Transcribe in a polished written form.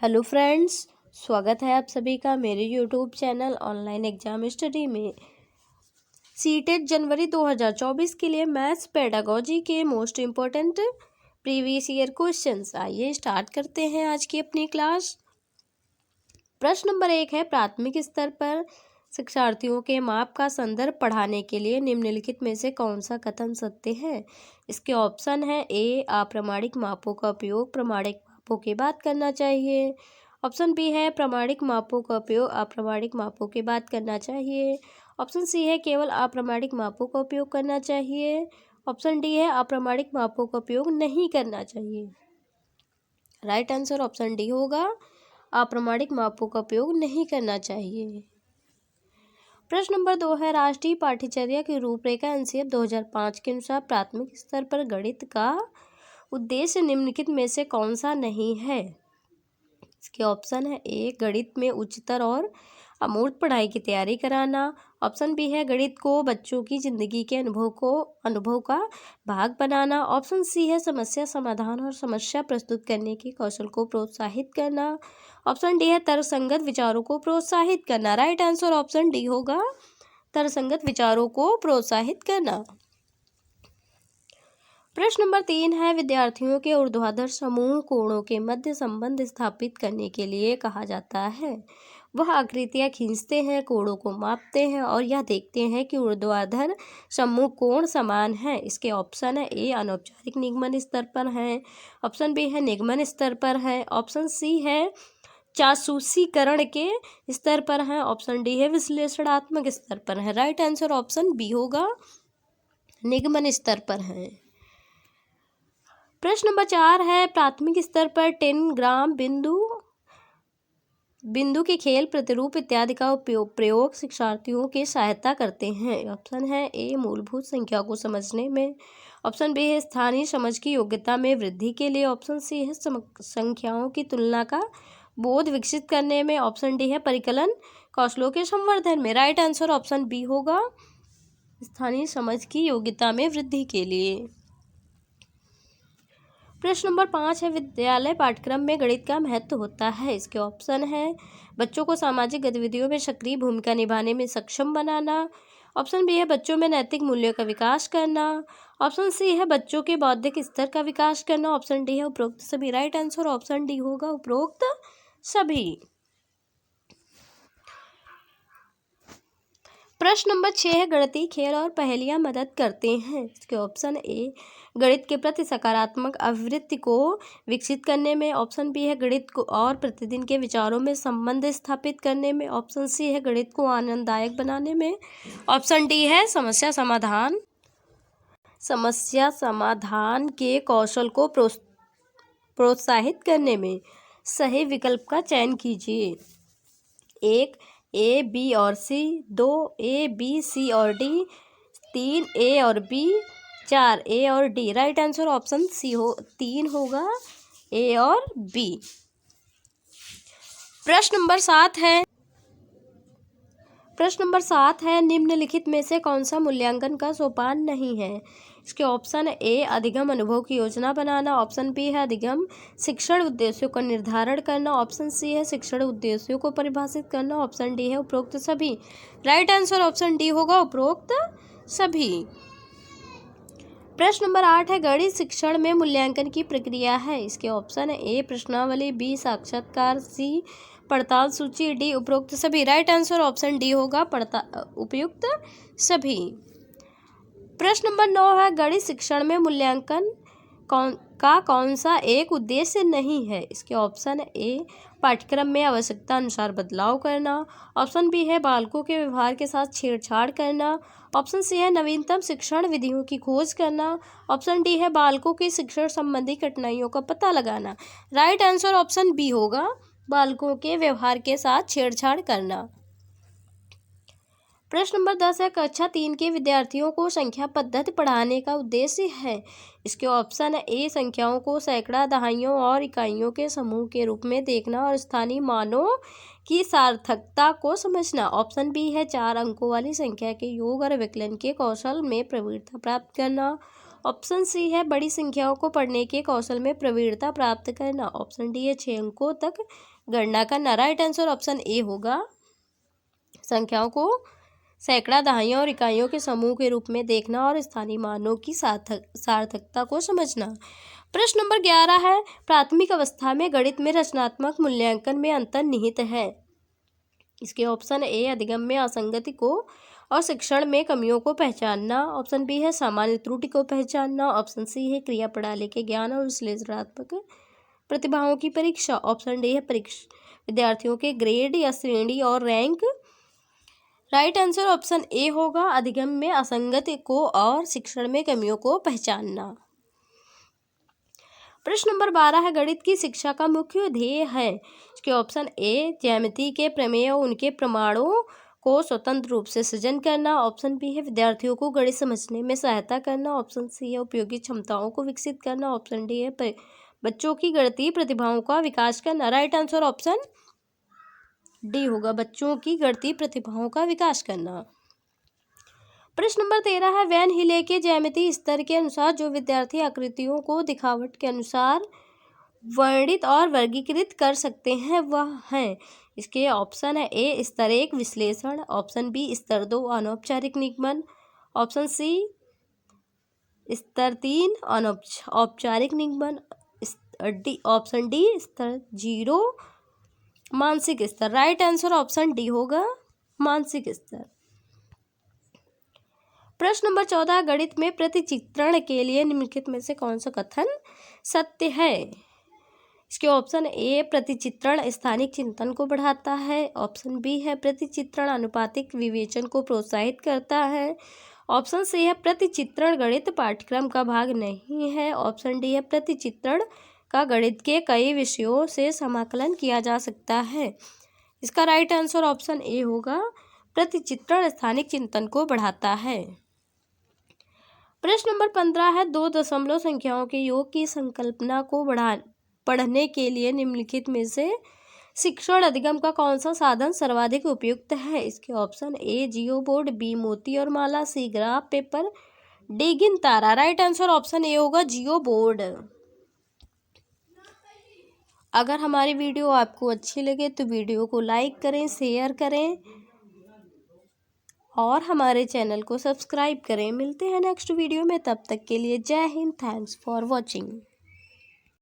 Hello friends, स्वागत है आप सभी का मेरे YouTube channel online exam study में। सीटेट जनवरी 2024 के लिए मैथ्स पेडागोजी के most important previous year questions. आइए स्टार्ट करते हैं आज की अपनी क्लास। प्रश्न नंबर 1 है, प्राथमिक स्तर पर शिक्षार्थियों के माप का संदर्भ पढ़ाने के लिए निम्नलिखित में से कौन सा कथन सत्य है। इसके ऑप्शन है ए, अप्रामाणिक मापों का उपयोग प्रमाणिक मापों के बाद करना चाहिए। ऑप्शन बी है, प्रामाणिक मापों का उपयोग अप्रामाणिक मापों के बाद करना चाहिए। ऑप्शन सी है, केवल अप्रामाणिक मापों का उपयोग करना चाहिए। ऑप्शन डी है, अप्रामाणिक मापों का उपयोग नहीं करना चाहिए। राइट आंसर ऑप्शन डी होगा, अप्रामाणिक मापों का उपयोग नहीं करना चाहिए। प्रश्न नंबर 2 है, राष्ट्रीय पाठ्यचर्या की रूपरेखा एनसीएफ 2005 के अनुसार प्राथमिक स्तर पर गणित का उद्देश्य निम्नलिखित में से कौन सा नहीं है। इसके ऑप्शन है ए, गणित में उच्चतर और अमूर्त पढ़ाई की तैयारी कराना। ऑप्शन बी है, गणित को बच्चों की जिंदगी के अनुभव का भाग बनाना। ऑप्शन सी है, समस्या समाधान और समस्या प्रस्तुत करने के कौशल को प्रोत्साहित करना। ऑप्शन डी है, तर्कसंगत विचारों को प्रोत्साहित करना। राइट आंसर ऑप्शन डी होगा, तर्कसंगत विचारों को प्रोत्साहित करना। प्रश्न नंबर 3 है, विद्यार्थियों के ऊर्ध्वाधर समूह कोणों के मध्य संबंध स्थापित करने के लिए कहा जाता है। वह आकृतियां खींचते हैं, कोणों को मापते हैं और यह देखते हैं कि ऊर्ध्वाधर समूह कोण समान है। इसके ऑप्शन है ए, अनौपचारिक निगमन स्तर पर है। ऑप्शन बी है, निगमन स्तर पर है। ऑप्शन सी है, चासूसीकरण के स्तर पर है। ऑप्शन डी है, विश्लेषणात्मक स्तर पर है। राइट आंसर ऑप्शन बी होगा, निगमन स्तर पर है। प्रश्न नंबर 4 है, प्राथमिक स्तर पर 10 ग्राम बिंदु के खेल प्रतिरूप इत्यादि का प्रयोग शिक्षार्थियों की सहायता करते हैं। ऑप्शन है ए, मूलभूत संख्या को समझने में। ऑप्शन बी है, स्थानीय समझ की योग्यता में वृद्धि के लिए। ऑप्शन सी है, संख्याओं की तुलना का बोध विकसित करने में। ऑप्शन डी है, परिकलन कौशलों के संवर्धन में। राइट आंसर ऑप्शन बी होगा, स्थानीय समझ की योग्यता में वृद्धि के लिए। प्रश्न नंबर 5 है, विद्यालय पाठ्यक्रम में गणित का महत्व होता है। इसके ऑप्शन है, बच्चों को सामाजिक गतिविधियों में सक्रिय भूमिका निभाने में सक्षम बनाना। ऑप्शन बी है, बच्चों में नैतिक मूल्यों का विकास करना। ऑप्शन सी है, बच्चों के बौद्धिक स्तर का विकास करना। ऑप्शन डी है, उपरोक्त सभी। राइट आंसर ऑप्शन डी होगा, उपरोक्त सभी। प्रश्न नंबर 6 है, गणितीय खेल और पहेलियां मदद करते हैं। इसके ऑप्शन ए, गणित के प्रति सकारात्मक अभिवृत्ति को विकसित करने में। ऑप्शन बी है, गणित को और प्रतिदिन के विचारों में संबंध स्थापित करने में। ऑप्शन सी है, गणित को आनंददायक बनाने में। ऑप्शन डी है, समस्या समाधान के कौशल को प्रोत्साहित करने में। सही विकल्प का चयन कीजिए। 1 ए, बी और सी, 2 ए, बी, सी और डी, 3 ए और बी, 4 ए और D. Right answer option C 3 होगा, ए और बी। प्रश्न नंबर 7 है, निम्नलिखित में से कौन सा मूल्यांकन का सोपान नहीं है। इसके ऑप्शन ए, अधिगम अनुभव की योजना बनाना। ऑप्शन बी है, अधिगम शिक्षण उद्देश्यों का निर्धारण करना। ऑप्शन सी है, शिक्षण उद्देश्यों को परिभाषित करना। ऑप्शन डी है, उपरोक्त सभी। राइट आंसर ऑप्शन डी होगा, उपरोक्त सभी। प्रश्न नंबर 8 है, गणित शिक्षण में मूल्यांकन की प्रक्रिया है। इसके ऑप्शन है ए, प्रश्नावली, बी, साक्षात्कार, सी, पड़ताल सूची, डी, उपरोक्त सभी। राइट आंसर ऑप्शन डी होगा, उपयुक्त सभी। प्रश्न नंबर 9 है, गणित शिक्षण में मूल्यांकन कौन सा एक उद्देश्य नहीं है। इसके ऑप्शन ए, पाठ्यक्रम में आवश्यकता अनुसार बदलाव करना। ऑप्शन बी है, बालकों के व्यवहार के साथ छेड़छाड़ करना। ऑप्शन सी है, नवीनतम शिक्षण विधियों की खोज करना। ऑप्शन डी है, बालकों की शिक्षण संबंधी कठिनाइयों का पता लगाना। राइट आंसर ऑप्शन बी होगा, बालकों के व्यवहार के साथ छेड़छाड़ करना। प्रश्न नंबर 10 है, कक्षा 3 के विद्यार्थियों को संख्या पद्धति पढ़ाने का उद्देश्य है। इसके ऑप्शन है ए, संख्याओं को सैकड़ा, दहाइयों और इकाइयों के समूह के रूप में देखना और स्थानीय मानों की सार्थकता को समझना। ऑप्शन बी है, 4 अंकों वाली संख्या के योग और विकलन के कौशल में प्रवीणता प्राप्त करना। ऑप्शन सी है, बड़ी संख्याओं को पढ़ने के कौशल में प्रवीणता प्राप्त करना। ऑप्शन डी है, 6 अंकों तक गणना करना। राइट आंसर ऑप्शन ए होगा। संख्याओं को सैकड़ा, दहाइयों और इकाइयों के समूह के रूप में देखना और स्थानीय मानों की सार्थकता को समझना। प्रश्न नंबर 11 है, प्राथमिक अवस्था में गणित में रचनात्मक मूल्यांकन में अंतर निहित है। इसके ऑप्शन ए अधिगम्य असंगति को और शिक्षण में कमियों को पहचानना। ऑप्शन बी है सामान्य त्रुटि को पहचानना। ऑप्शन सी है क्रिया प्रणाली के ज्ञान और विश्लेषणात्मक प्रतिभाओं की परीक्षा। ऑप्शन डी है विद्यार्थियों के ग्रेड या श्रेणी और rank. Right answer option A होगा, अधिगम्य असंगति को और शिक्षण में कमियों को पहचानना। प्रश्न नंबर 12 है, गणित की शिक्षा का मुख्य ध्येय है। इसके ऑप्शन ए ज्यामिति के प्रमेय और उनके प्रमाणों को स्वतंत्र रूप से सृजन करना। ऑप्शन बी है विद्यार्थियों को गणित समझने में सहायता करना। ऑप्शन सी है उपयोगी क्षमताओं को विकसित करना। ऑप्शन डी है बच्चों की गणितीय प्रतिभाओं का विकास करना। राइट आंसर ऑप्शन डी होगा, बच्चों की गणितीय प्रतिभाओं का विकास करना। प्रश्न नंबर 13 है, वैन हिले के ज्यामितीय स्तर के अनुसार जो विद्यार्थी आकृतियों को दिखावट के अनुसार वर्णित और वर्गीकृत कर सकते हैं वह है। इसके ऑप्शन है ए स्तर 1 विश्लेषण। ऑप्शन बी स्तर 2 अनौपचारिक निगमन। ऑप्शन सी स्तर 3 औपचारिक निगमन। ऑप्शन डी स्तर 0 मानसिक स्तर। राइट आंसर ऑप्शन डी होगा, मानसिक स्तर। प्रश्न नंबर 14, गणित में प्रतिचित्रण के लिए निम्नलिखित में से कौन सा कथन सत्य है। इसके ऑप्शन ए प्रतिचित्रण स्थानिक चिंतन को बढ़ाता है। ऑप्शन बी है प्रतिचित्रण अनुपातिक विवेचन को प्रोत्साहित करता है। ऑप्शन सी है प्रतिचित्रण गणित पाठ्यक्रम का भाग नहीं है। ऑप्शन डी है प्रतिचित्रण का गणित के कई विषयों से समाकलन किया जा सकता है। इसका राइट आंसर ऑप्शन ए होगा, प्रतिचित्रण स्थानिक चिंतन को बढ़ाता है। प्रश्न नंबर 15 है, दो दशमलव संख्याओं के योग की संकल्पना को पढ़ने के लिए निम्नलिखित में से शिक्षण अधिगम का कौन सा साधन सर्वाधिक उपयुक्त है। इसके option A geo board, B मोती और माला, सी ग्राफ पेपर, डी गिन तारा। राइट आंसर ऑप्शन ए होगा, जियो बोर्ड। अगर हमारी वीडियो आपको अच्छी लगे तो वीडियो को लाइक करें, शेयर करें और हमारे चैनल को सब्सक्राइब करें। मिलते हैं नेक्स्ट वीडियो में, तब तक के लिए जय हिंद। Thanks for watching.